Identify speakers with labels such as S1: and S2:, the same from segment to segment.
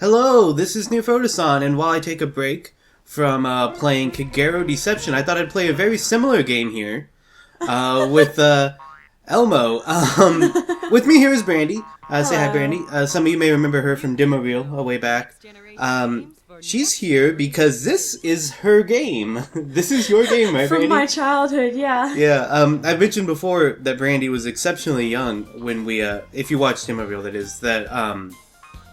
S1: Hello, this is New Photoson, and while I take a break from playing Kagero Deception, I thought I'd play a very similar game here with Elmo. With me here is Brandy. Say hi, Brandy. Some of you may remember her from Demo Reel a way back. She's here because this is her game. This is your game, right, Brandy?
S2: From my childhood, yeah.
S1: Yeah, I've mentioned before that Brandy was exceptionally young when we, if you watched Demo Reel, that is, that,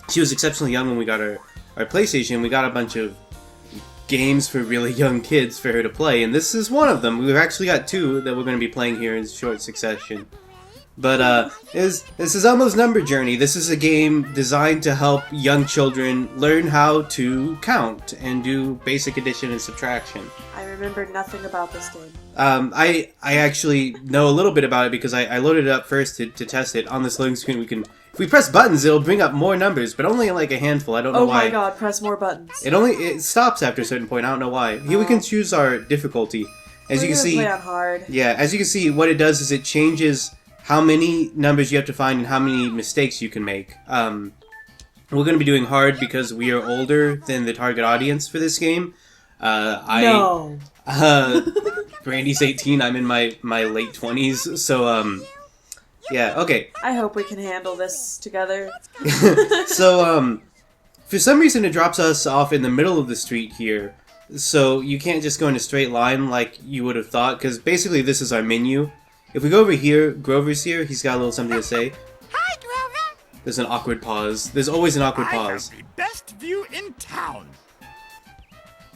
S1: she was exceptionally young when we got our PlayStation. We got a bunch of games for really young kids for her to play, and this is one of them. We've actually got two that we're going to be playing here in short succession. But this is Elmo's Number Journey. This is a game designed to help young children learn how to count and do basic addition and subtraction.
S2: I remember nothing about this game.
S1: I actually know a little bit about it because I loaded it up first to test it. On this loading screen, if we press buttons, it'll bring up more numbers, but only like a handful. I don't know why.
S2: Oh my god, press more buttons.
S1: It stops after a certain point. I don't know why. Here we can choose our difficulty. As you can see,
S2: play on hard.
S1: Yeah, as you can see, what it does is it changes how many numbers you have to find and how many mistakes you can make. We're going to be doing hard because we are older than the target audience for this game.
S2: No.
S1: Brandy's 18. I'm in my late 20s. So, yeah, okay.
S2: I hope we can handle this together.
S1: So, for some reason it drops us off in the middle of the street here. So you can't just go in a straight line like you would have thought, because basically this is our menu. If we go over here, Grover's here, he's got a little something to say.
S3: Hi, Grover!
S1: There's an awkward pause. There's always an awkward pause.
S3: I have the best view in town.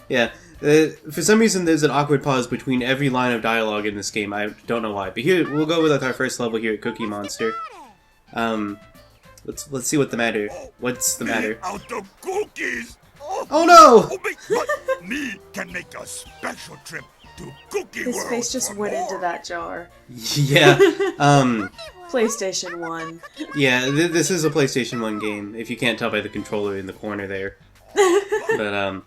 S1: Yeah, for some reason there's an awkward pause between every line of dialogue in this game. I don't know why. But here, we'll go with our first level here at Cookie Monster. Let's see what the matter. What's the matter?
S3: Out the cookies!
S1: Oh no!
S3: But me can make a special trip to Cookie
S2: His
S3: World.
S2: face just went into that jar.
S1: Yeah.
S2: PlayStation 1.
S1: Yeah, this is a PlayStation 1 game, if you can't tell by the controller in the corner there. But,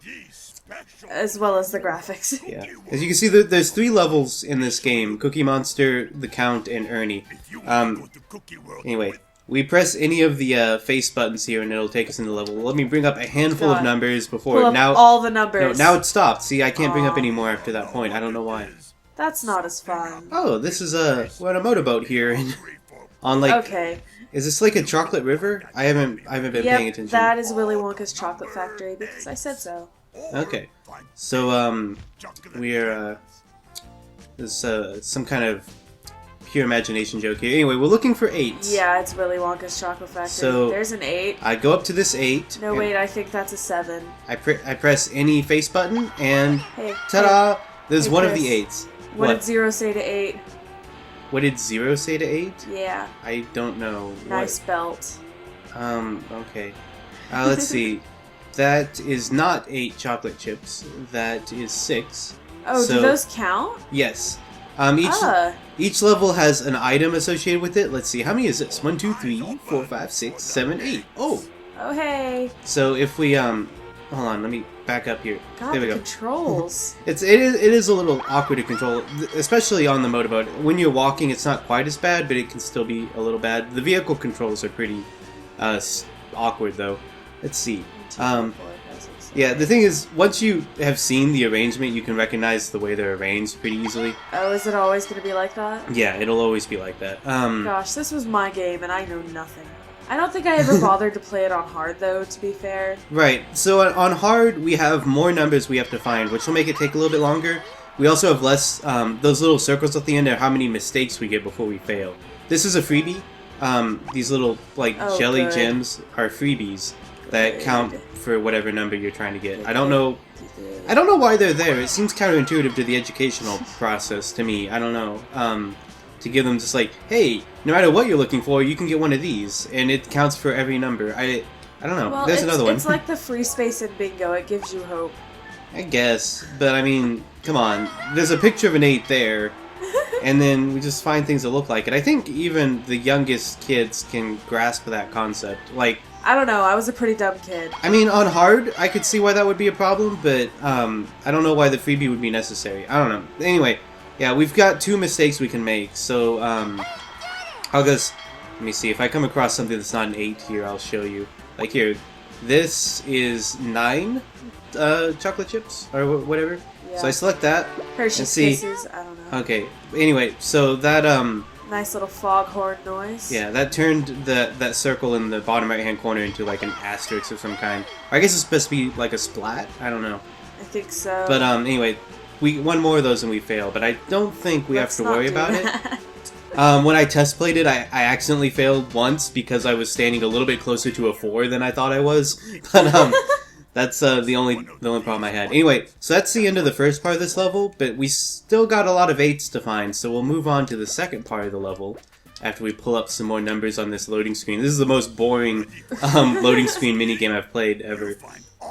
S2: as well as the graphics.
S1: yeah. As you can see, there's 3 levels in this game. Cookie Monster, The Count, and Ernie. Anyway, we press any of the face buttons here and it'll take us into the level. Let me bring up a handful of numbers before...
S2: Pull up
S1: now
S2: all the numbers.
S1: No, now it stopped. See, I can't bring up any more after that point. I don't know why.
S2: That's not as fun.
S1: Oh, this is we're on a motorboat here. On like...
S2: Okay.
S1: Is this like a chocolate river? I haven't been paying attention.
S2: That is Willy Wonka's chocolate factory because I said so.
S1: Okay. So, we're, there's, some kind of pure imagination joke here. Anyway, we're looking for 8s.
S2: Yeah, it's Willy Wonka's chocolate factory.
S1: So,
S2: there's an 8.
S1: I go up to this 8.
S2: No, wait, I think that's a 7.
S1: I press any face button, and
S2: Hey,
S1: ta-da! There's
S2: hey,
S1: one of
S2: Chris.
S1: the 8s.
S2: What did 0 say to 8?
S1: What did 0 say to 8?
S2: Yeah.
S1: I don't know.
S2: Nice belt.
S1: Okay. Let's see. That is not 8 chocolate chips. That is 6.
S2: Oh,
S1: so,
S2: do those count?
S1: Yes. Each level has an item associated with it. Let's see, how many is this? 1, 2, 3, 4, 5, 6, 7, 8. Oh!
S2: Oh, hey.
S1: So if we, hold on, let me back up here.
S2: God,
S1: there we
S2: the
S1: go.
S2: controls.
S1: It is a little awkward to control, especially on the motorboat. When you're walking, it's not quite as bad, but it can still be a little bad. The vehicle controls are pretty awkward, though. Let's see. Yeah, the thing is, once you have seen the arrangement, you can recognize the way they're arranged pretty easily.
S2: Oh, is it always going to be like that?
S1: Yeah, it'll always be like that.
S2: Gosh, this was my game, and I know nothing. I don't think I ever bothered to play it on hard, though, to be fair.
S1: Right, so on hard, we have more numbers we have to find, which will make it take a little bit longer. We also have less, those little circles at the end are how many mistakes we get before we fail. This is a freebie. These little, like, jelly gems are freebies that count for whatever number you're trying to get. I don't know why they're there. It seems counterintuitive to the educational process to me. I don't know. To give them just like, hey, no matter what you're looking for, you can get one of these, and it counts for every number. I don't know.
S2: Well,
S1: there's another one.
S2: It's like the free space in bingo. It gives you hope.
S1: I guess, but I mean, come on. There's a picture of an 8 there, and then we just find things that look like it. I think even the youngest kids can grasp that concept. Like,
S2: I don't know. I was a pretty dumb kid.
S1: I mean, on hard, I could see why that would be a problem, but I don't know why the freebie would be necessary. I don't know. Anyway, yeah, we've got 2 mistakes we can make, so I'll just... Let me see. If I come across something that's not an 8 here, I'll show you. Like here, This is 9 chocolate chips or whatever.
S2: Yeah.
S1: So I select that.
S2: Hershey's
S1: and see.
S2: Kisses. I don't know.
S1: Okay. Anyway, so that
S2: Nice little foghorn noise.
S1: yeah, that turned that circle in the bottom right hand corner into like an asterisk of some kind. Or I guess it's supposed to be like a splat. I don't know.
S2: I think so.
S1: But anyway, we one more of those and we fail. But I don't think we have to worry about it. When I test played it, I accidentally failed once because I was standing a little bit closer to a 4 than I thought I was. But that's the only problem I had. Anyway, so that's the end of the first part of this level, but we still got a lot of 8s to find, so we'll move on to the second part of the level after we pull up some more numbers on this loading screen. This is the most boring loading screen minigame I've played ever.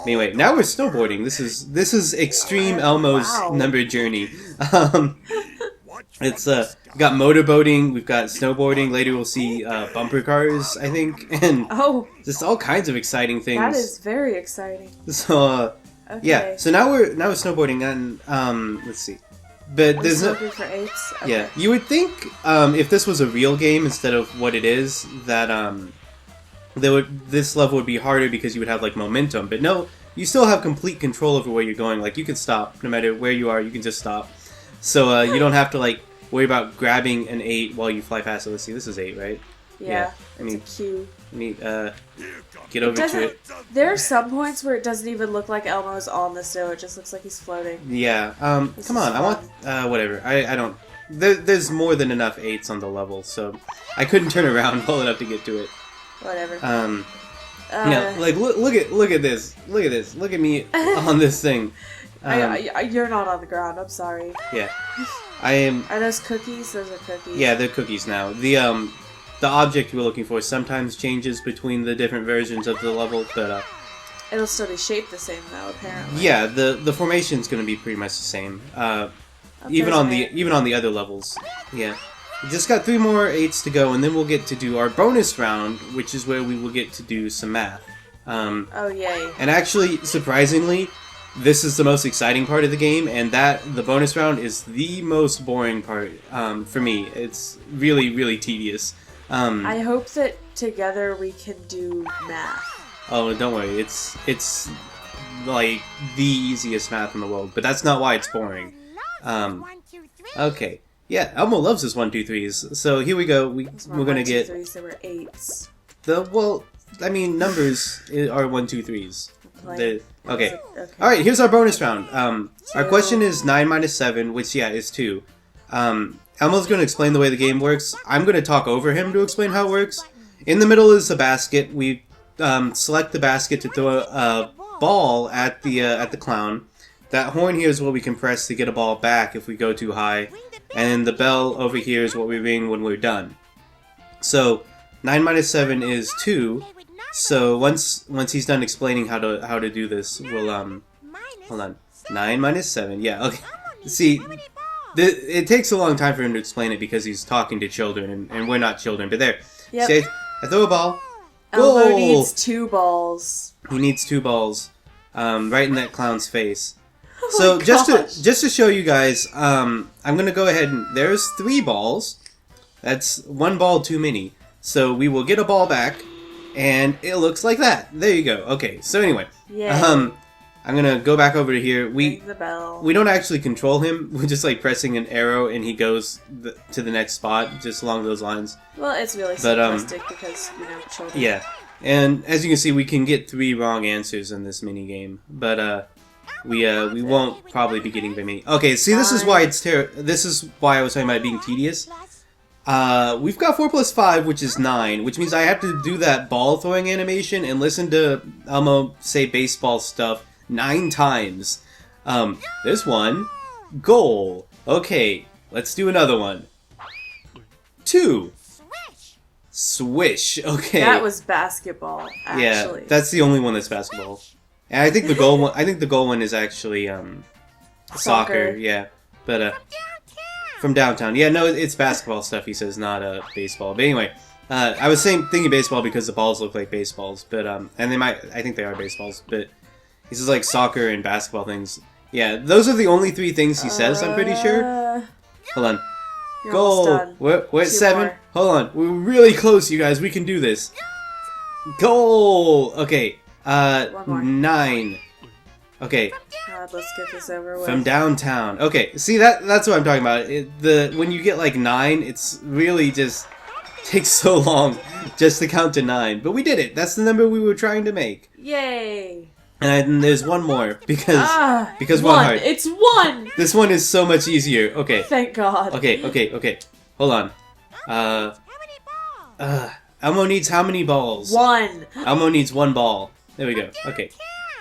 S1: Anyway, now we're snowboarding. This is Extreme Elmo's number journey. It's we've got motorboating, we've got snowboarding. Later we'll see bumper cars, I think, and just all kinds of exciting things.
S2: That is very exciting.
S1: So
S2: Okay.
S1: yeah, so now we're snowboarding and let's see, but there's no
S2: looking for 8s. Okay.
S1: yeah. You would think if this was a real game instead of what it is, that this level would be harder because you would have like momentum. But no, you still have complete control over where you're going. Like you can stop no matter where you are. You can just stop. So you don't have to like worry about grabbing an 8 while you fly past it. Let's see, this is 8, right?
S2: Yeah.
S1: I mean,
S2: it's a Q.
S1: I need get over to it.
S2: There are some points where it doesn't even look like Elmo's on the snow. It just looks like he's floating.
S1: Yeah. Come on. I want whatever. I don't. There's more than enough 8s on the level, so I couldn't turn around well enough to get to it.
S2: Whatever.
S1: No, like look at this. Look at this. Look at me on this thing.
S2: You're not on the ground. I'm sorry.
S1: Yeah, I am.
S2: Are those cookies? Those are cookies.
S1: Yeah, they're cookies now. The object you were looking for sometimes changes between the different versions of the level, but
S2: it'll still be shaped the same though, apparently.
S1: yeah, the formation's going to be pretty much the same. Even on the other levels. Yeah. We just got 3 more 8s to go, and then we'll get to do our bonus round, which is where we will get to do some math.
S2: Oh yay!
S1: And actually, surprisingly, this is the most exciting part of the game, and the bonus round is the most boring part for me. It's really, really tedious.
S2: I hope that together we can do math.
S1: Oh, don't worry. It's like the easiest math in the world, but that's not why it's boring. Okay. Yeah, Elmo loves his 1, 2, 3s. So here we go. We're gonna get
S2: 3s. There were 8s.
S1: Numbers are 1, 2, 3s. Okay.
S2: Okay.
S1: All right. Here's our bonus round. Our question is 9 minus 7, which is 2. Elmo's going to explain the way the game works. I'm going to talk over him to explain how it works. In the middle is a basket. We select the basket to throw a ball at the clown. That horn here is what we can press to get a ball back if we go too high. And the bell over here is what we ring when we're done. So 9 minus 7 is 2. So once he's done explaining how to do this, we'll hold on. 9 minus 7. Yeah, okay. See, it takes a long time for him to explain it because he's talking to children, and we're not children. But there.
S2: Yep.
S1: See, I throw a ball.
S2: Elmo
S1: Goal!
S2: needs 2 balls.
S1: He needs 2 balls, right in that clown's face.
S2: Oh
S1: So
S2: my
S1: just to show you guys, I'm gonna go ahead and there's 3 balls. That's 1 ball too many. So we will get a ball back, and it looks like that. There you go. Okay. So anyway,
S2: Yeah.
S1: I'm gonna go back over to here.
S2: Ring the bell.
S1: We don't actually control him. We're just like pressing an arrow, and he goes to the next spot, just along those lines.
S2: Well, it's really simplistic because children.
S1: Yeah, and as you can see, we can get 3 wrong answers in this mini game, but we won't probably be getting very many. Okay, see, this is why this is why I was talking about it being tedious. We've got 4 plus 5, which is 9, which means I have to do that ball throwing animation and listen to Elmo say baseball stuff 9 times. There's 1. Goal. Okay, let's do another one. 2. Swish. Okay.
S2: That was basketball, actually.
S1: Yeah, that's the only one that's basketball. And I think the goal one. I think the goal one is actually soccer. Yeah, but from downtown. Yeah, no, it's basketball stuff. He says, not baseball. But anyway, I was thinking baseball because the balls look like baseballs. But and they might. I think they are baseballs. But he says like soccer and basketball things. Yeah, those are the only 3 things he says. I'm pretty sure. Hold on.
S2: You're
S1: Goal.
S2: almost done.
S1: We're at
S2: 2
S1: 7.
S2: more.
S1: Hold on. We're really close, you guys. We can do this. Goal. Okay.
S2: One more.
S1: 9. Okay,
S2: God, let's get this over with.
S1: from downtown. Okay, see that's what I'm talking about. When you get like 9, it's really just takes so long just to count to 9. But we did it. That's the number we were trying to make.
S2: Yay!
S1: And there's one more because one heart.
S2: It's 1.
S1: This one is so much easier. Okay.
S2: Thank God.
S1: Okay. Hold on. Elmo needs how many balls?
S2: 1.
S1: Elmo needs 1 ball. There we go. Okay.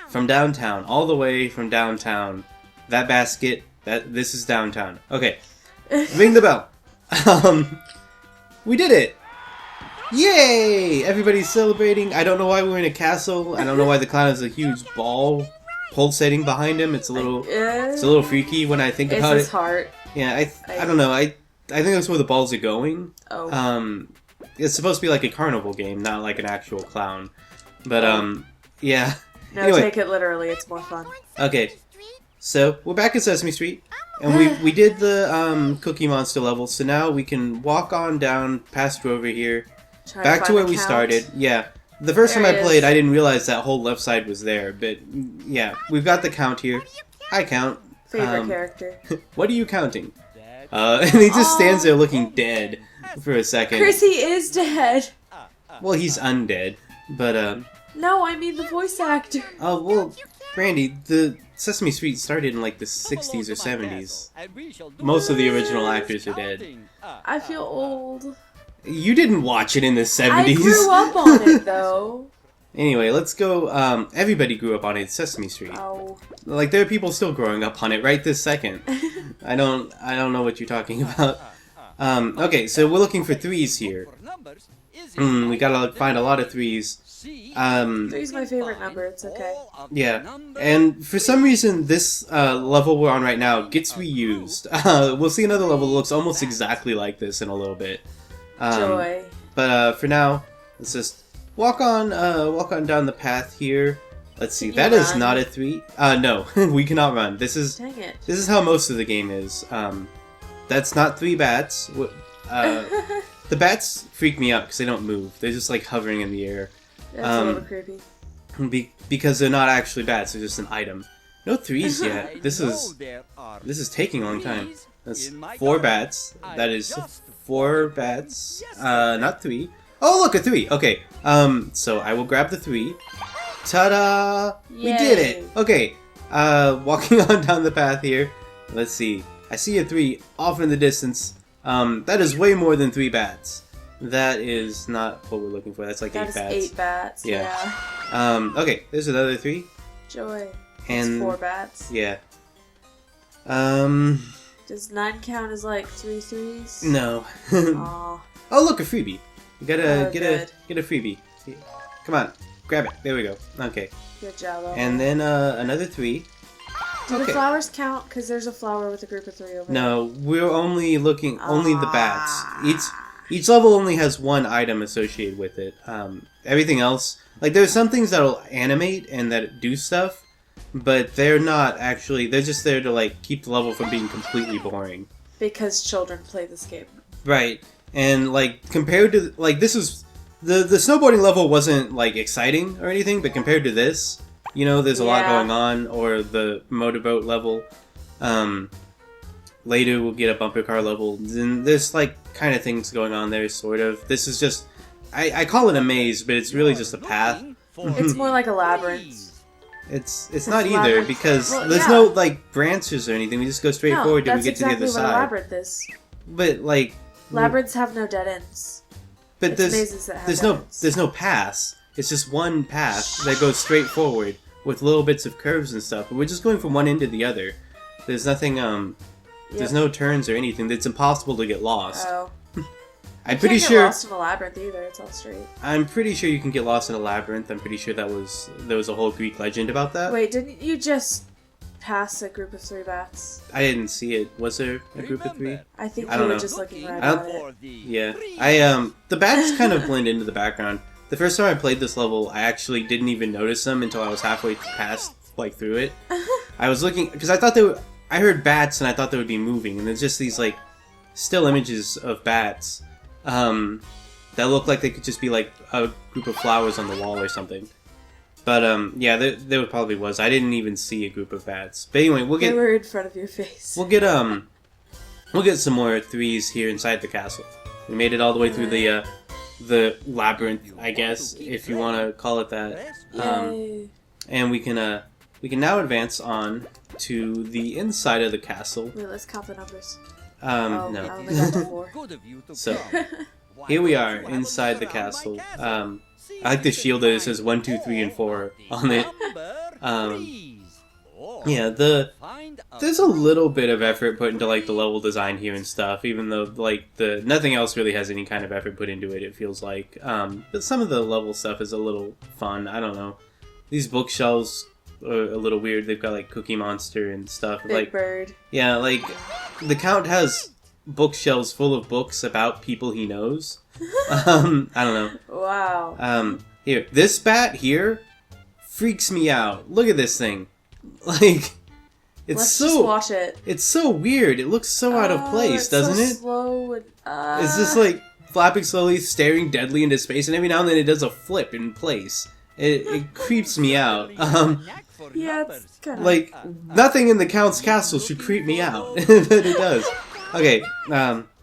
S1: From downtown, all the way from downtown. That basket. This is downtown. Okay. Ring the bell. We did it. Yay! Everybody's celebrating. I don't know why we're in a castle. I don't know why the clown has a huge ball pulsating behind him. It's a little freaky when I think about it.
S2: It's his heart.
S1: Yeah, I don't know. I think that's where the balls are going.
S2: Oh.
S1: It's supposed to be like a carnival game, not like an actual clown. But yeah.
S2: No,
S1: anyway.
S2: Take it literally. It's more fun.
S1: Okay. So we're back at Sesame Street. And we did the Cookie Monster level, so now we can walk on down past Rover here. Back to where we started. Yeah. The first time I played, I didn't realize that whole left side was there. But, yeah. We've got the count here. Hi, Count.
S2: Favorite character.
S1: What are you counting? And he just stands there looking dead for a second.
S2: Chrissy is dead.
S1: Well, he's undead. But,
S2: No, I mean the voice actor.
S1: oh, well, Brandy, the Sesame Street started in, like, the 60s or 70s. Most of the original actors are dead.
S2: I feel old.
S1: You didn't watch it in the 70s.
S2: I grew up on it, though.
S1: Anyway, let's go. Everybody grew up on it. Sesame Street.
S2: Oh.
S1: Like there are people still growing up on it right this second. I don't know what you're talking about. Okay, so we're looking for 3s here. We gotta find a lot of 3s.
S2: 3's my favorite number. It's okay.
S1: Yeah, and for some reason this level we're on right now gets reused. We'll see another level that looks almost exactly like this in a little bit.
S2: Joy.
S1: But for now, let's just walk on down the path here. Let's see. That is not a 3. No, we cannot run. This is
S2: Dang it.
S1: This is how most of the game is. That's not 3 bats. The bats freak me out because they don't move. They're just like hovering in the air.
S2: That's a little creepy.
S1: Because they're not actually bats. They're just an item. No 3s yet. This is taking a long time. That's 4 bats. That is 4 bats. Not 3. Oh, look, a 3. Okay. So I will grab the 3. Ta-da! We did it! Okay. Walking on down the path here. Let's see. I see a 3 off in the distance. That is way more than 3 bats. That is not what we're looking for. That's like 8 bats.
S2: That is 8 bats, yeah.
S1: Okay, there's another 3.
S2: Joy.
S1: And
S2: that's 4 bats.
S1: Yeah.
S2: Does 9 count as like 3 3s?
S1: No.
S2: Aw.
S1: Oh, look, a freebie. You gotta get
S2: good.
S1: a freebie. Come on, grab it. There we go. Okay.
S2: Good job.
S1: And then another 3.
S2: Do the flowers count? Because there's a flower with a group of 3 over there.
S1: No, we're only looking only the bats. Each level only has 1 item associated with it. Everything else, like there's some things that'll animate and that do stuff, but they're not actually. They're just there to like keep the level from being completely boring.
S2: Because children play this game.
S1: Right, and like compared to like this is the snowboarding level wasn't like exciting or anything, but compared to this, you know, there's a lot going on. Or the motorboat level. Later we'll get a bumper car level. And there's like kind of things going on there, sort of. This is just I call it a maze, but it's really just a path.
S2: It's more like a labyrinth.
S1: It's not either because there's no like branches or anything. We just go straight forward till we get to the other side.
S2: That's exactly what a labyrinth is.
S1: But like
S2: labyrinths have no dead ends.
S1: But
S2: it's mazes that have
S1: there's no paths. It's just one path that goes straight forward with little bits of curves and stuff. But we're just going from one end to the other. There's nothing there's no turns or anything. It's impossible to get lost.
S2: Oh.
S1: I'm pretty sure.
S2: You can't get lost in a labyrinth either. It's all straight.
S1: I'm pretty sure you can get lost in a labyrinth. I'm pretty sure there was a whole Greek legend about that.
S2: Wait, didn't you just pass a group of 3 bats?
S1: I didn't see it. Was there a group of 3?
S2: I think you were just looking right at it.
S1: Yeah. The bats kind of blend into the background. The first time I played this level, I actually didn't even notice them until I was halfway past, like, through it. I was looking because I thought I heard bats and I thought they would be moving, and there's just these like still images of bats. That look like they could just be like a group of flowers on the wall or something. But yeah, there probably was. I didn't even see a group of bats. But anyway,
S2: They were in front of your face.
S1: we'll get some more 3s here inside the castle. We made it all the way through the labyrinth, I guess, if you want to call it that.
S2: Yay.
S1: And we can now advance on to the inside of the castle.
S2: Wait, let's count the numbers.
S1: No.
S2: I only got to 4.
S1: So, here we are inside the castle. I like the shield that it says 1, 2, 3, and 4 on it. Yeah, there's a little bit of effort put into like the level design here and stuff, even though like nothing else really has any kind of effort put into it. It feels like, but some of the level stuff is a little fun. I don't know. These bookshelves are a little weird. They've got like Cookie Monster and stuff.
S2: Big Bird.
S1: Yeah, like the Count has bookshelves full of books about people he knows. I don't know.
S2: Wow.
S1: Here, this bat here freaks me out. Look at this thing. Like,
S2: Let's just watch it.
S1: It's so weird. It looks so out of place, doesn't it?
S2: Slow and,
S1: It's just like flapping slowly, staring deadly into space, and every now and then it does a flip in place. It creeps me out.
S2: Yeah, it's kind of
S1: Like, nothing in the Count's castle should creep me out, but it does. Okay,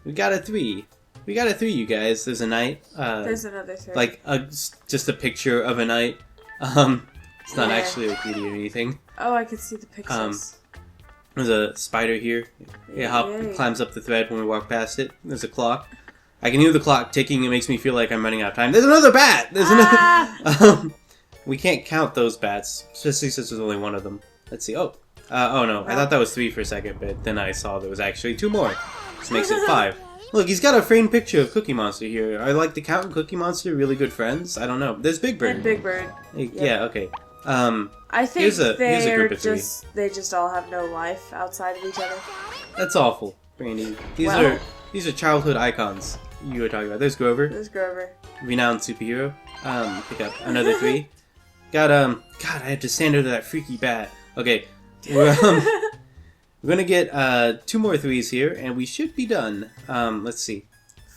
S1: we got a 3. We got a 3, you guys. There's a knight.
S2: There's another 3.
S1: Like, just a picture of a knight. It's not actually a video or anything.
S2: Oh, I can see the pixels.
S1: There's a spider here. It climbs up the thread when we walk past it. There's a clock. I can hear the clock ticking. It makes me feel like I'm running out of time. There's another bat! There's another... we can't count those bats, especially since there's only one of them. Let's see. Oh no. I thought that was 3 for a second, but then I saw there was actually 2 more. Which makes it 5. Look, he's got a framed picture of Cookie Monster here. Are like the Count and Cookie Monster really good friends? I don't know. There's Big Bird.
S2: And Big Bird.
S1: Yeah, okay.
S2: I think
S1: here's a group of 3.
S2: they just all have no life outside of each other.
S1: That's awful, Brandy. These are childhood icons you were talking about. There's Grover.
S2: There's Grover.
S1: Renowned superhero. Pick up another 3. Got God, I have to stand under that freaky bat. Okay. We're gonna get 2 more 3s here, and we should be done. Let's see.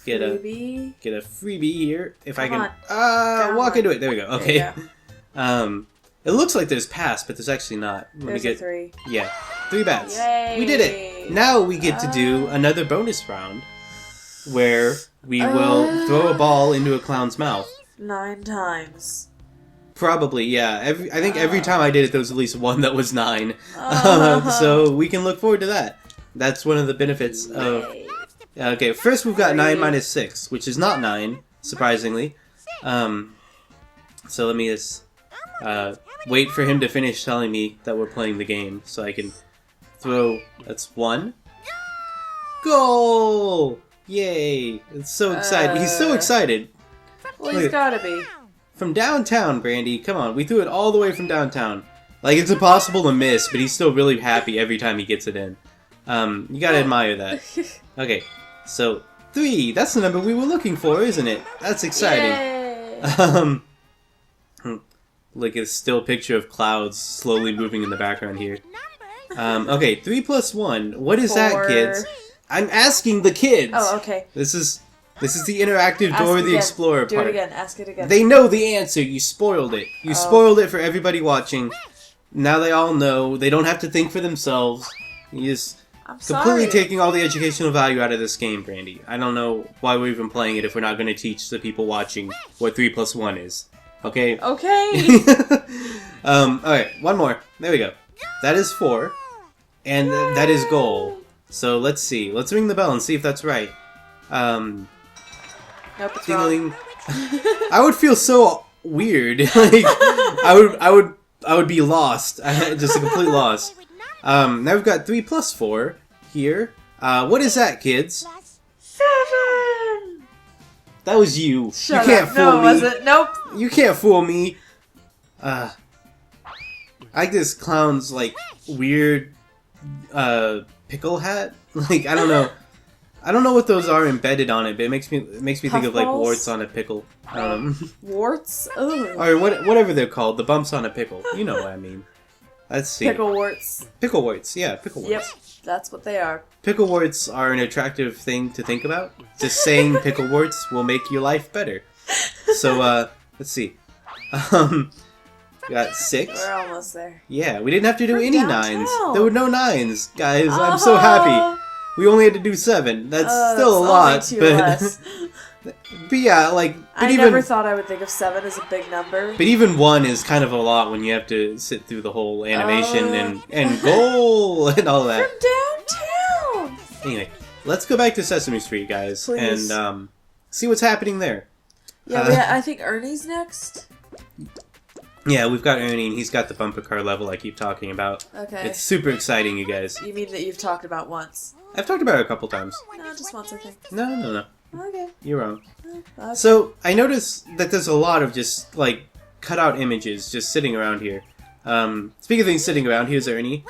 S1: Get a freebie here. If I can walk into it. There we go. Okay.
S2: There you go.
S1: It looks like there's pass, but there's actually not.
S2: There's a 3.
S1: Yeah. 3 bats.
S2: Yay.
S1: We did it. Now we get to do another bonus round where we will throw a ball into a clown's mouth.
S2: 9 times.
S1: Probably, yeah. I think every time I did it, there was at least one that was 9. So we can look forward to that. That's one of the benefits of... Okay, first we've got 9 minus 6, which is not 9, surprisingly. So let me just wait for him to finish telling me that we're playing the game, so I can throw... That's 1. Goal! Yay! It's so excited. He's so excited.
S2: Well, he's gotta be.
S1: From downtown, Brandy. Come on, we threw it all the way from downtown. Like, it's impossible to miss, but he's still really happy every time he gets it in. You gotta admire that. Okay, so 3. That's the number we were looking for, isn't it? That's exciting.
S2: Yay.
S1: Look at a still picture of clouds slowly moving in the background here. Okay, 3 plus 1. What is
S2: 4.
S1: that, kids? I'm asking the kids.
S2: Oh, okay.
S1: This is the interactive Dora the Explorer part.
S2: Do it again. Ask it again.
S1: They know the answer. You spoiled it. You spoiled it for everybody watching. Now they all know. They don't have to think for themselves. You just completely taking all the educational value out of this game, Brandy. I don't know why we're even playing it if we're not going to teach the people watching what 3 plus 1 is. Okay?
S2: Okay.
S1: Alright, one more. There we go. That is 4. And that is goal. So let's see. Let's ring the bell and see if that's right.
S2: Nope, it's
S1: Ding-a-ling.
S2: wrong.
S1: I would feel so weird. Like I would be lost. Just a complete loss. Now we've got 3 plus 4 here. What is that, kids?
S2: 7.
S1: That was you.
S2: Shut
S1: you can't
S2: up.
S1: fool
S2: No,
S1: me.
S2: was it? Nope.
S1: You can't fool me. I like this clown's like weird pickle hat. Like I don't know. I don't know what those are embedded on it, but it makes me think of like warts on a pickle.
S2: Warts? Ugh.
S1: Or whatever they're called, the bumps on a pickle. You know what I mean. Let's see.
S2: Pickle warts.
S1: Pickle warts, yeah, pickle warts.
S2: Yep, that's what they are.
S1: Pickle warts are an attractive thing to think about. Just saying pickle warts will make your life better. So, let's see. We got 6.
S2: We're almost there.
S1: Yeah, we didn't have to do
S2: We're
S1: any
S2: downtown.
S1: 9s. There were no 9s, guys. I'm so happy. We only had to do 7. That's still a lot,
S2: only 2
S1: but
S2: less.
S1: but yeah, like
S2: I never thought I would think of 7 as a big number.
S1: But even 1 is kind of a lot when you have to sit through the whole animation and goal and all that.
S2: From downtown.
S1: Anyway, let's go back to Sesame Street, guys,
S2: Please.
S1: and see what's happening there.
S2: Yeah, I think Ernie's next.
S1: Yeah, we've got Ernie, and he's got the bumper car level I keep talking about.
S2: Okay.
S1: It's super exciting, you guys.
S2: You mean that you've talked about once?
S1: I've talked about it a couple times.
S2: No, just once, I think.
S1: No.
S2: Okay.
S1: You're wrong.
S2: Okay.
S1: So, I noticed that there's a lot of just, like, cut-out images just sitting around here. Speaking of things sitting around, here's Ernie.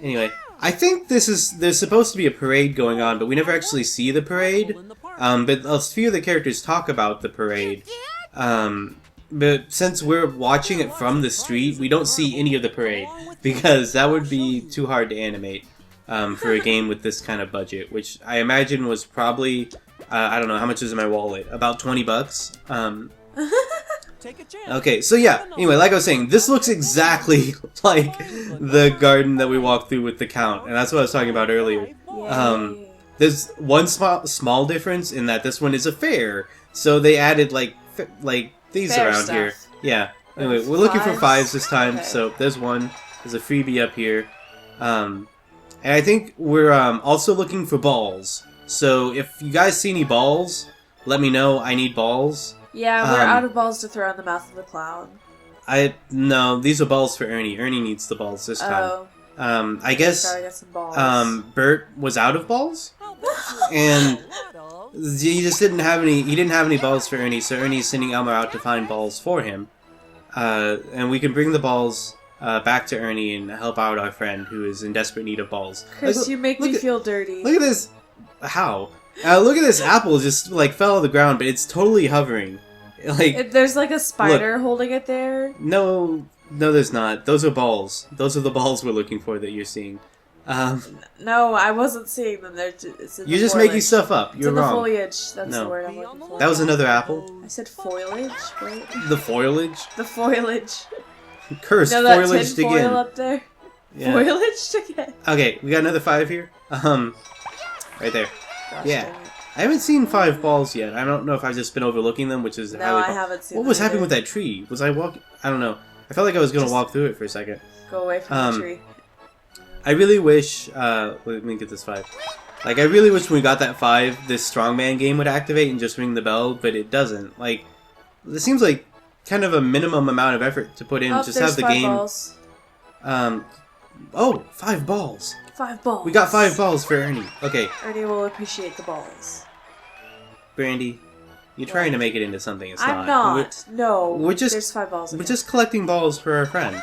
S1: Anyway, I think there's supposed to be a parade going on, but we never actually see the parade. But a few of the characters talk about the parade. But since we're watching it from the street, we don't see any of the parade, because that would be too hard to animate for a game with this kind of budget, which I imagine was probably, I don't know, how much is in my wallet? About $20? Okay, so yeah, anyway, like I was saying, this looks exactly like the garden that we walked through with the Count, and that's what I was talking about earlier. There's one small difference in that this one is a fair, so they added like these
S2: Fair
S1: around
S2: stuff.
S1: here. Yeah. Anyway, we're looking for 5s this time,
S2: Okay.
S1: so there's one. There's a freebie up here. And I think we're also looking for balls. So if you guys see any balls, let me know. I need balls.
S2: Yeah, we're out of balls to throw in the mouth of the clown.
S1: No, these are balls for Ernie. Ernie needs the balls this time.
S2: Oh,
S1: I guess
S2: gotta get some balls.
S1: Bert was out of balls, and he just didn't have any. He didn't have any balls for Ernie, so Ernie's sending Elmo out to find balls for him. And we can bring the balls back to Ernie and help out our friend who is in desperate need of balls.
S2: Chris, you make me feel dirty.
S1: Look at this. How? Look at this apple just like fell on the ground, but it's totally hovering. Like
S2: There's like a spider holding it there.
S1: no, there's not. Those are balls. Those are the balls we're looking for that you're seeing.
S2: No, I wasn't seeing them. It's in
S1: You're
S2: the
S1: just
S2: foliage.
S1: making stuff up.
S2: It's
S1: You're
S2: in
S1: wrong.
S2: the foliage. That's
S1: No.
S2: the word I'm looking for.
S1: That was another apple.
S2: I said foliage. Wait.
S1: The foliage.
S2: The foliage.
S1: Cursed
S2: You know that
S1: foliage
S2: tin
S1: again.
S2: foil up there?
S1: Yeah.
S2: Foliage again.
S1: Okay, we got another 5 here. Right there.
S2: Gosh,
S1: Yeah.
S2: dang it.
S1: I haven't seen 5 balls yet. I don't know if I've just been overlooking them, which is
S2: No,
S1: highly
S2: I haven't seen
S1: What
S2: them
S1: was happening
S2: either.
S1: with that tree? Was I walking? I don't know. I felt like I was going to
S2: Just-
S1: walk through it for a second.
S2: Go away from the tree.
S1: I really wish, let me get this 5. Like, I really wish when we got that 5, this strongman game would activate and just ring the bell, but it doesn't. Like, it seems like kind of a minimum amount of effort to put in.
S2: Oh,
S1: Just
S2: there's
S1: have the
S2: 5
S1: game.
S2: balls.
S1: 5 balls.
S2: 5 balls.
S1: We got 5 balls for Ernie. Okay,
S2: Ernie will appreciate the balls.
S1: Brandy, you're trying to make it into something it's
S2: I'm
S1: not.
S2: not. No.
S1: we're just-
S2: There's 5 balls.
S1: We're
S2: again.
S1: just collecting balls for our friend.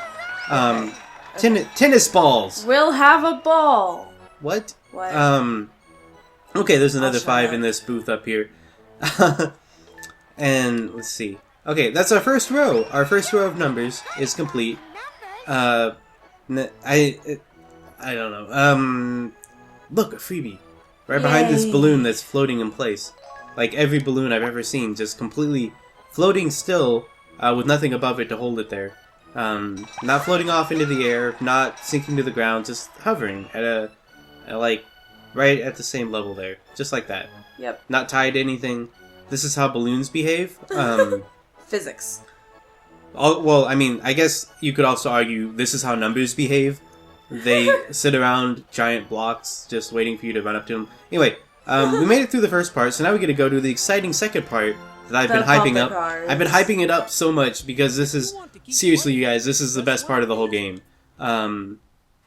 S1: Tennis balls.
S2: We'll have a ball.
S1: What?
S2: What?
S1: Okay, there's another
S2: shut
S1: 5
S2: up.
S1: in this booth up here. And let's see. Okay, that's our first row. Our first row of numbers is complete. I don't know. Look, a freebie. Right behind this
S2: Yay.
S1: balloon that's floating in place. Like every balloon I've ever seen, just completely floating still, with nothing above it to hold it there. Not floating off into the air, not sinking to the ground, just hovering at like, right at the same level there. Just like that.
S2: Yep.
S1: Not tied to anything. This is how balloons behave.
S2: Physics.
S1: Well, I mean, I guess you could also argue this is how numbers behave. They sit around giant blocks just waiting for you to run up to them. Anyway, we made it through the first part, so now we get to go to the exciting second part that I've
S2: The
S1: been hyping
S2: bumper
S1: up.
S2: cars.
S1: I've been hyping it up so much because this is, seriously you guys, this is the best part of the whole game.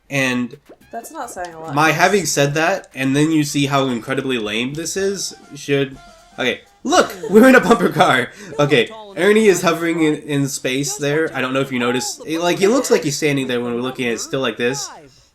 S1: And
S2: That's not saying a lot.
S1: my having said that, and then you see how incredibly lame this is, should... Okay, look! We're in a bumper car! Okay, Ernie is hovering in space there. I don't know if you noticed. It looks like he's standing there when we're looking at it still like this.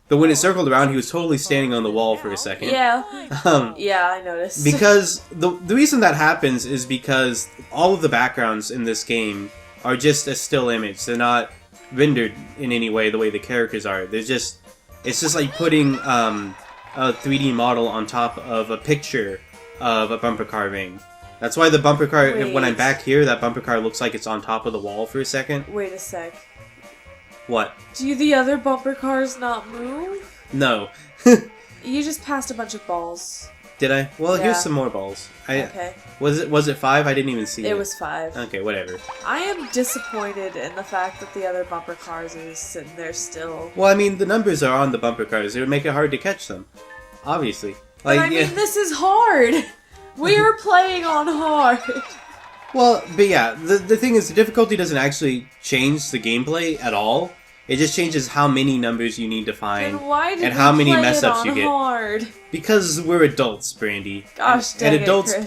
S1: But when it circled around, he was totally standing on the wall for a second.
S2: Yeah.
S1: Um,
S2: Yeah, I noticed.
S1: because the reason that happens is because all of the backgrounds in this game are just a still image. They're not rendered in any way the way the characters are. It's just like putting a 3D model on top of a picture of a bumper car ring. That's why the bumper car,
S2: Wait.
S1: when I'm back here, that bumper car looks like it's on top of the wall for a second.
S2: Wait a sec.
S1: What?
S2: Do the other bumper cars not move?
S1: No.
S2: You just passed a bunch of balls.
S1: Did I? Well,
S2: Yeah.
S1: here's some more balls.
S2: Okay.
S1: Was it 5? I didn't even see it.
S2: It was 5.
S1: Okay, whatever.
S2: I am disappointed in the fact that the other bumper cars are just sitting there still.
S1: Well, I mean, the numbers are on the bumper cars. It would make it hard to catch them. Obviously.
S2: But I mean, this is hard! We are playing on hard!
S1: Well, but yeah, the thing is, the difficulty doesn't actually change the gameplay at all. It just changes how many numbers you need to find
S2: Then why did
S1: and how
S2: we
S1: many
S2: play
S1: mess
S2: it
S1: ups
S2: on
S1: you get.
S2: hard?
S1: Because we're adults, Brandy.
S2: Gosh dang
S1: and
S2: it,
S1: adults
S2: Chris.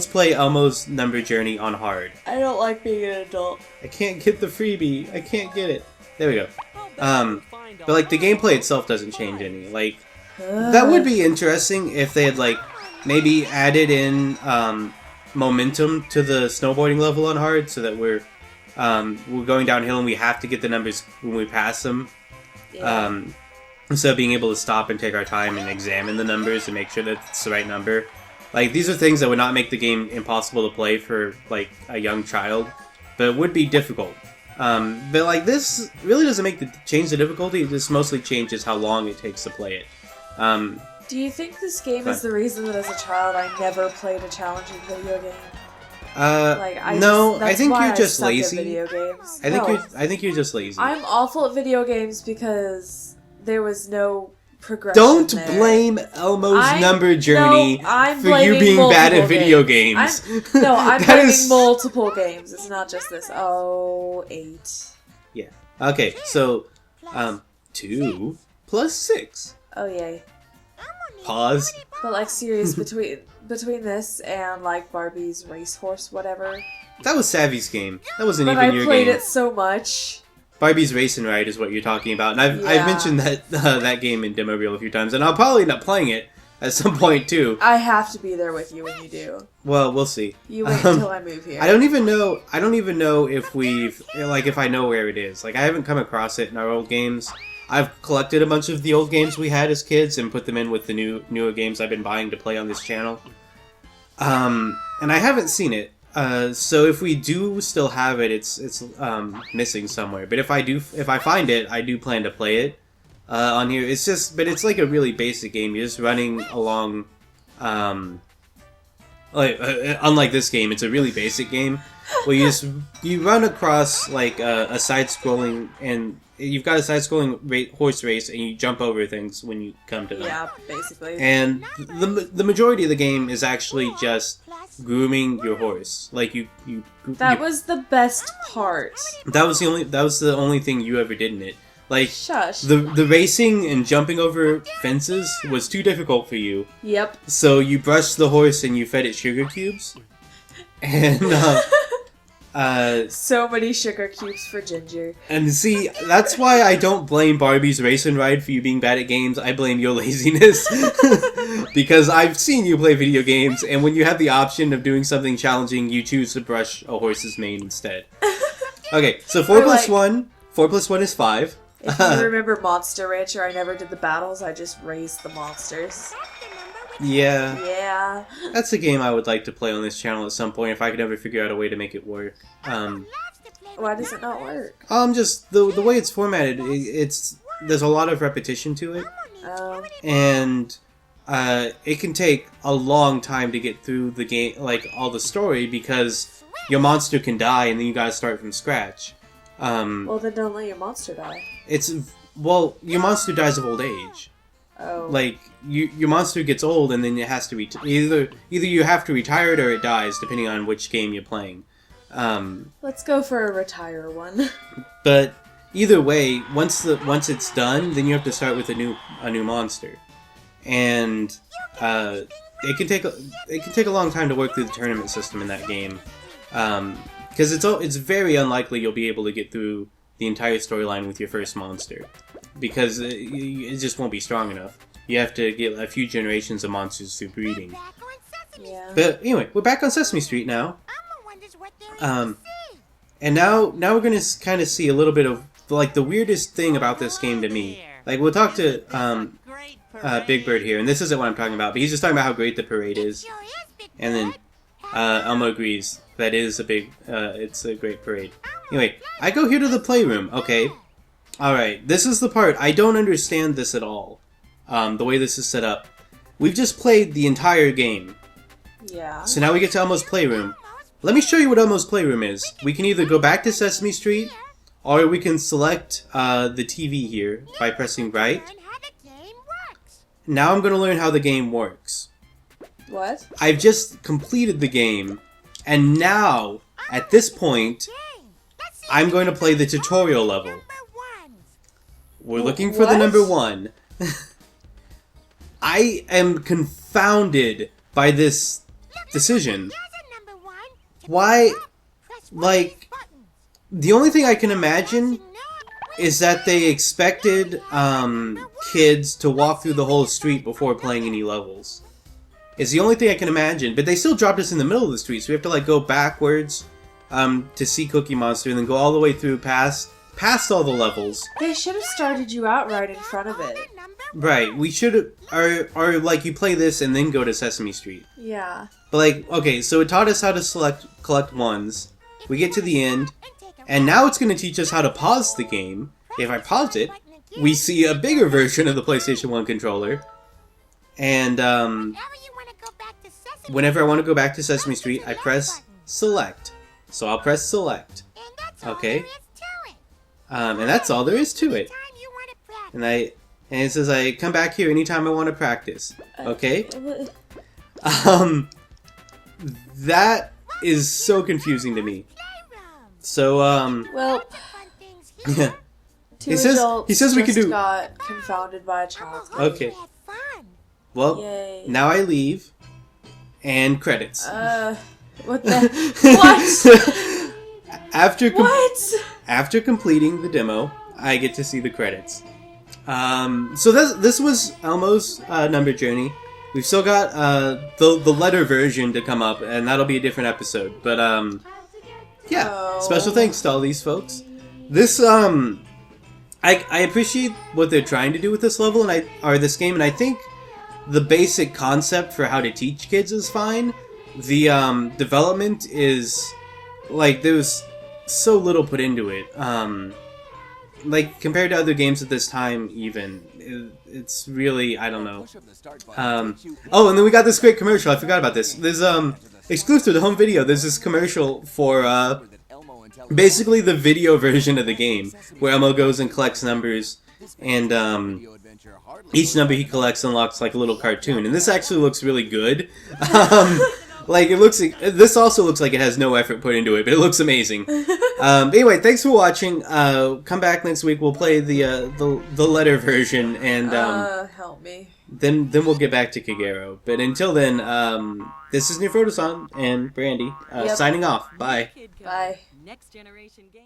S1: play Elmo's number journey on hard.
S2: I don't like being an adult.
S1: I can't get the freebie. I can't get it. There we go. But like the gameplay itself doesn't change any. Like that would be interesting if they had like maybe added in momentum to the snowboarding level on hard, so that we're going downhill and we have to get the numbers when we pass them.
S2: Yeah.
S1: Instead of being able to stop and take our time and examine the numbers and make sure that it's the right number. Like, these are things that would not make the game impossible to play for, like, a young child, but it would be difficult. But, like, this really doesn't change the difficulty, it just mostly changes how long it takes to play it.
S2: Do you think this game is the reason that as a child I never played a challenging video game?
S1: I think you're just
S2: suck at
S1: lazy.
S2: video games.
S1: I think you're just lazy.
S2: I'm awful at video games because there was no progression.
S1: Don't
S2: there.
S1: blame Elmo's number journey for you being bad at video games.
S2: I'm blaming multiple games. It's not just this. Oh, 8.
S1: Yeah. Okay, so 2 plus 6.
S2: Oh yay.
S1: Pause.
S2: But like serious between this and like Barbie's racehorse whatever.
S1: That was Savvy's game. That wasn't
S2: But
S1: even
S2: I
S1: your
S2: played
S1: game.
S2: it so much.
S1: Barbie's Race and Ride is what you're talking about, and I've
S2: Yeah.
S1: mentioned that game in Demo Reel a few times, and I'll probably end up playing it at some point too.
S2: I have to be there with you when you do.
S1: Well, we'll see.
S2: You wait until I move here.
S1: I don't even know if if I know where it is. Like, I haven't come across it in our old games. I've collected a bunch of the old games we had as kids and put them in with the newer games I've been buying to play on this channel. And I haven't seen it. So if we do still have it, it's missing somewhere. But if I find it, I do plan to play it on here. But it's like a really basic game. You're just running along. Unlike this game, it's a really basic game where you run across like a side-scrolling, and you've got a side-scrolling horse race, and you jump over things when you come to them.
S2: Yeah, basically.
S1: And the majority of the game is actually just grooming your horse. Like
S2: That was the best part.
S1: That was the only thing you ever did in it. Like,
S2: Shush.
S1: the racing and jumping over fences was too difficult for you.
S2: Yep.
S1: So you brushed the horse and you fed it sugar cubes. And
S2: so many sugar cubes for Ginger.
S1: and see, that's why I don't blame Barbie's Race and Ride for you being bad at games. I blame your laziness. Because I've seen you play video games, and when you have the option of doing something challenging, you choose to brush a horse's mane instead. Okay, so 4 plus 1 is 5.
S2: If you remember Monster Rancher, I never did the battles, I just raised the monsters.
S1: Yeah.
S2: Yeah.
S1: That's a game I would like to play on this channel at some point if I could ever figure out a way to make it work.
S2: Why does it not work?
S1: Just the way it's formatted, there's a lot of repetition to it, and it can take a long time to get through the game, like all the story, because your monster can die and then you gotta start from scratch.
S2: Well, then don't let your monster die.
S1: Your monster dies of old age.
S2: Oh.
S1: Like, your monster gets old and then it has to either you have to retire it or it dies, depending on which game you're playing.
S2: Let's go for a retire one.
S1: But either way, once it's done, then you have to start with a new monster, and it can take a long time to work through the tournament system in that game, because it's very unlikely you'll be able to get through the entire storyline with your first monster, because it just won't be strong enough. You have to get a few generations of monsters through breeding.
S2: Yeah.
S1: But anyway, we're back on Sesame Street now. And now we're gonna kind of see a little bit of like the weirdest thing about this game to me. Like, we'll talk to Big Bird here, and this isn't what I'm talking about, but he's just talking about how great the parade is. And then Elmo agrees. That is a big, it's a great parade. Anyway, I go here to the playroom. Okay. Alright, this is the part. I don't understand this at all. The way this is set up. We've just played the entire game.
S2: Yeah.
S1: So now we get to Elmo's Playroom. Let me show you what Elmo's Playroom is. We can either go back to Sesame Street, or we can select the TV here by pressing right. Now I'm going to learn how the game works.
S2: What?
S1: I've just completed the game, and now, at this point, I'm going to play the tutorial level. We're looking for the number 1. I am confounded by this decision. Why, like, the only thing I can imagine is that they expected kids to walk through the whole street before playing any levels. It's the only thing I can imagine, but they still dropped us in the middle of the street, so we have to like go backwards to see Cookie Monster and then go all the way through past all the levels.
S2: They should have started you out right in front of it.
S1: Right, we should, or like you play this and then go to Sesame Street.
S2: Yeah.
S1: But like, okay, so it taught us how to collect ones. We get to the end, and now it's going to teach us how to pause the game. If I pause it, we see a bigger version of the PlayStation 1 controller. And whenever I want to go back to Sesame Street, I press select. So I'll press select. Okay. And that's all there is to it. And it says I come back here anytime I want to practice. Okay? That is so confusing to me. So,
S2: well,
S1: yeah.
S2: He says
S1: we can do.
S2: Got confounded by a child.
S1: Okay. Well,
S2: Yay.
S1: Now I leave, and credits.
S2: What the? What?
S1: After completing the demo, I get to see the credits. So this was Elmo's number journey. We've still got the letter version to come up, and that'll be a different episode. But yeah, special thanks to all these folks. This I appreciate what they're trying to do with this level or this game, and I think the basic concept for how to teach kids is fine. The development is like there's so little put into it. Like compared to other games at this time, even it's really I don't know. Oh, and then we got this great commercial. I forgot about this. There's exclusive to home video. There's this commercial for basically the video version of the game where Elmo goes and collects numbers, and each number he collects unlocks like a little cartoon. And this actually looks really good. Like this also looks like it has no effort put into it, but it looks amazing. But anyway, thanks for watching. Come back next week. We'll play the letter version, and
S2: help me.
S1: Then we'll get back to Kagero. But until then, this is Near Photoson and Brandy signing off. Bye.
S2: Bye.
S4: Next generation game.